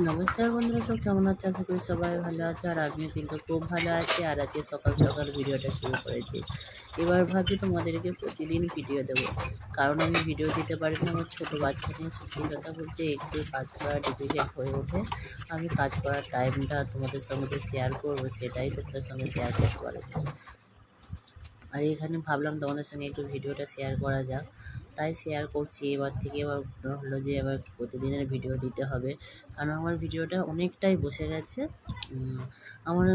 নমস্কার বন্ধুরা, সব কেমন আছে? আশা করি সবাই ভালো আছে আর আমিও কিন্তু খুব ভালো আছি। আর আজকে সকাল সকাল ভিডিওটা শুরু করেছি। এবার ভাবছি তোমাদেরকে প্রতিদিন ভিডিও দেবো, কারণ আমি ভিডিও দিতে পারি না। আমার ছোটো বাচ্চা নিয়ে সত্যি কথা বলতে একটু কাজ করা ডিফিকাল্ট হয়ে ওঠে। আমি কাজ করার টাইমটা তোমাদের সঙ্গে যে শেয়ার করবো, সেটাই তোমাদের সঙ্গে শেয়ার করতে পারি। আর এখানে ভাবলাম তোমাদের সঙ্গে একটু ভিডিওটা শেয়ার করা যাক, তাই শেয়ার করছি। এবার থেকে এবার হলো যে এবার প্রতিদিনের ভিডিও দিতে হবে, কারণ আমার ভিডিওটা অনেকটাই বসে গেছে। আমার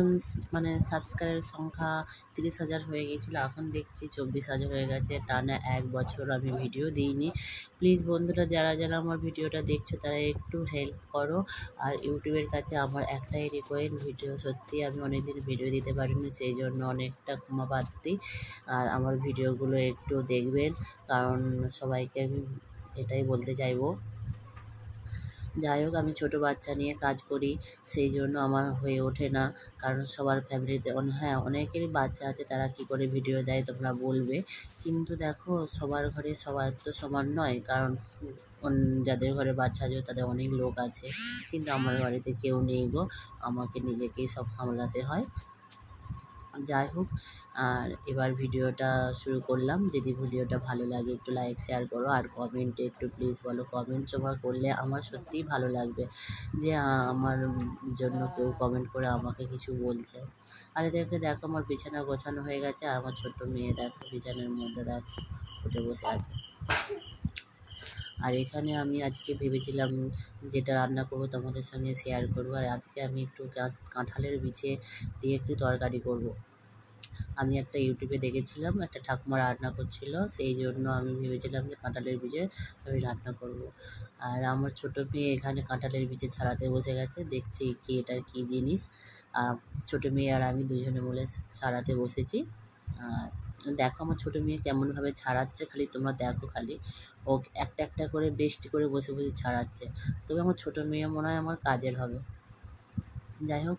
মানে সাবস্ক্রাইবের সংখ্যা 30,000 হয়ে গিয়েছিলো, এখন দেখছি 24,000 হয়ে গেছে। টানা 1 বছর আমি ভিডিও দিইনি। প্লিজ বন্ধুরা, যারা যারা আমার ভিডিওটা দেখছো তারা একটু হেল্প করো। আর ইউটিউবের কাছে আমার একটাই রিকোয়েস্ট, ভিডিও সত্যি আমি অনেকদিন ভিডিও দিতে পারিনি, সেই জন্য অনেকটা ক্ষমা প্রার্থী। আর আমার ভিডিওগুলো একটু দেখবেন, কারণ সবাইকে আমি এটাই বলতে চাইবো। যাই হোক, আমি ছোটো বাচ্চা নিয়ে কাজ করি, সেই জন্য আমার হয়ে ওঠে না। কারণ সবার ফ্যামিলিতে হ্যাঁ, অনেকেরই বাচ্চা আছে, তারা কী করে ভিডিও দেয় তোমরা বলবে। কিন্তু দেখো, সবার ঘরে সবার তো সমান নয়, কারণ যাদের ঘরে বাচ্চা আছে তাদের অনেক লোক আছে, কিন্তু আমার বাড়িতে কেউ নেই গো, আমাকে নিজেকেই সব সামলাতে হয়। যাই হোক, আর এবার ভিডিওটা শুরু করলাম। যদি ভিডিওটা ভালো লাগে একটু লাইক শেয়ার করো, আর কমেন্টে একটু প্লিজ বলো। কমেন্ট জমা করলে আমার সত্যিই ভালো লাগবে যে আমার জন্য কেউ কমেন্ট করে আমাকে কিছু বলছে। আর এদেরকে দেখো, আমার বিছানা গোছানো হয়ে গেছে, আর আমার ছোট্ট মেয়ে দেখো বিছানার মধ্যে দেখো উঠে বসে আছে। আর এখানে আমি আজকে ভেবেছিলাম যেটা রান্না করবো তোমাদের সঙ্গে শেয়ার করবো। আর আজকে আমি একটু কাঁঠালের বিচে দিয়ে একটু তরকারি করব। আমি একটা ইউটিউবে দেখেছিলাম, একটা ঠাকুমা রান্না করছিল, সেই জন্য আমি ভেবেছিলাম যে কাঁঠালের বীজে আমি রান্না করব। আর আমার ছোটো মেয়ে এখানে কাঁঠালের বীজে ছাড়াতে বসে গেছে, দেখছি কি এটা কী জিনিস। ছোটো মেয়ে আর আমি দুজনে মিলে ছাড়াতে বসেছি। দেখো আমার ছোটো মেয়ে কেমনভাবে ছাড়াচ্ছে, খালি তোমরা দেখো, খালি ও একটা একটা করে বেস্ট করে বসে বসে ছাড়াচ্ছে। তবে আমার ছোটো মেয়ে মনে হয় আমার কাজের হবে। যাই হোক,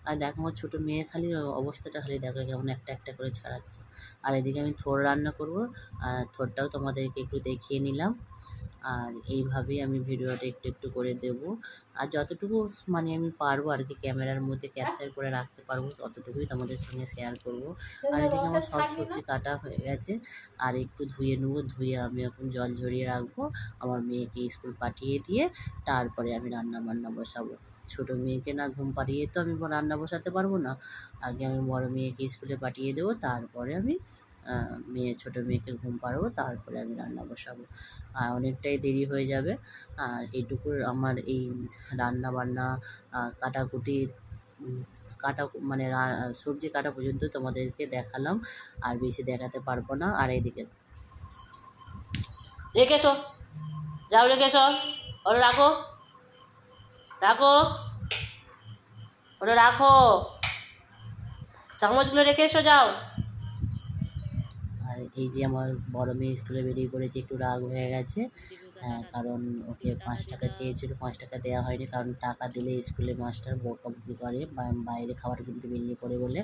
আর দেখো আমার ছোটো মেয়ের খালি অবস্থাটা খালি দেখো, কেমন একটা একটা করে ছাড়াচ্ছে। আর এদিকে আমি থোড় রান্না করব, আর থোড়টাও তোমাদেরকে একটু দেখিয়ে নিলাম। আর এইভাবেই আমি ভিডিওটা একটু একটু করে দেব। আর যতটুকু মানে আমি পারবো আর কি, ক্যামেরার মধ্যে ক্যাপচার করে রাখতে পারবো, ততটুকুই তোমাদের সঙ্গে শেয়ার করব। আর এদিকে আমার সব সবজি কাটা হয়ে গেছে, আর একটু ধুয়ে নেবো। ধুয়ে আমি এখন জল ঝরিয়ে রাখবো, আমার মেয়েকে স্কুল পাঠিয়ে দিয়ে তারপরে আমি রান্না বান্না বসাবো। ছোটো মেয়েকে না ঘুম পাড়িয়ে তো আমি রান্না বসাতে পারবো না। আগে আমি বড় মেয়েকে স্কুলে পাঠিয়ে দেবো, তারপরে আমি ছোটো মেয়েকে ঘুম পাড়াবো, তারপরে আমি রান্না বসাবো। আর অনেকটাই দেরি হয়ে যাবে। আর এইটুকু আমার এই রান্না বান্না কাটাকুটি কাটা মানে সবজি কাটা পর্যন্ত তোমাদেরকে দেখালাম, আর বেশি দেখাতে পারবো না। আর এইদিকে রেখে এসো, যাও রেখে এসো, ওরা রাখো রাখো, ওটা রাখো, চামচগুলো রেখে এসো, যাও। আর এই যে আমার বড় মেয়ে স্কুলে বেরিয়ে পড়েছে, একটু রাগ হয়ে গেছে। হ্যাঁ, কারণ ওকে 5 টাকা চেয়েছিল, 5 টাকা দেওয়া হয়নি, কারণ টাকা দিলে স্কুলে মাস্টার বকাবকি করে, বাইরে খাবার কিনতে বেরিয়ে পড়ে বলে,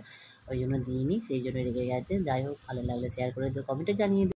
ওই জন্য দিইনি, সেই জন্য রেগে গেছে। যাই হোক, ভালো লাগলে শেয়ার করে দিও, কমেন্টে জানিয়ে দিও।